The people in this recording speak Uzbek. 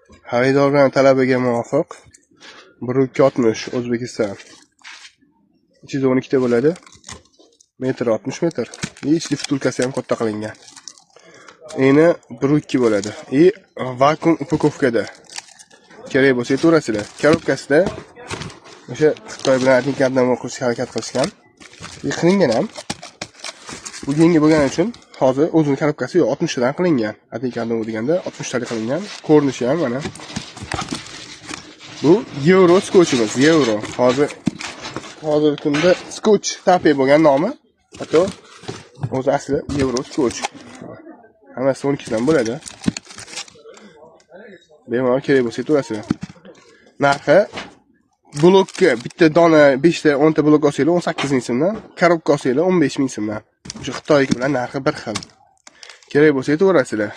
Xaridorning talabiga muvofiq 1.60 O'zbekiston. 312 ta bo'ladi. Metr 60 metr. Ichki vtulkasi ham katta qilingan. Eni 1.2 bo'ladi. Vakuum upakovkada. Kerak bo'lsa aytaverasizlar. Korobkasida o'sha Xitoy bilan adniklardan o'qishga harakat qilishgan. Qilingan ham. Bu yangi bo'lgani uchun hozir o'zining korobkasi yo'q, 60 tadan qilingan. Adniklardan deganda 60 talik qilingan. Ko'rinishi ham mana. Bu Euro skochimiz, Euro. Hozirgi kunda skoch tape bo'lgan nomi. Hatto o'zi asli Euro skoch. Hammasi 12 dan bo'ladi. Bemalol kerak bo'lsa aytaverasizlar. Narxi blokka bitta dona 5 ta 10 ta blok olsanglar 18 ming so'mdan, korobka olsanglar 15 ming so'mdan. O'sha Xitoy bilan narxi bir xil. Kerak bo'lsa aytaverasizlar.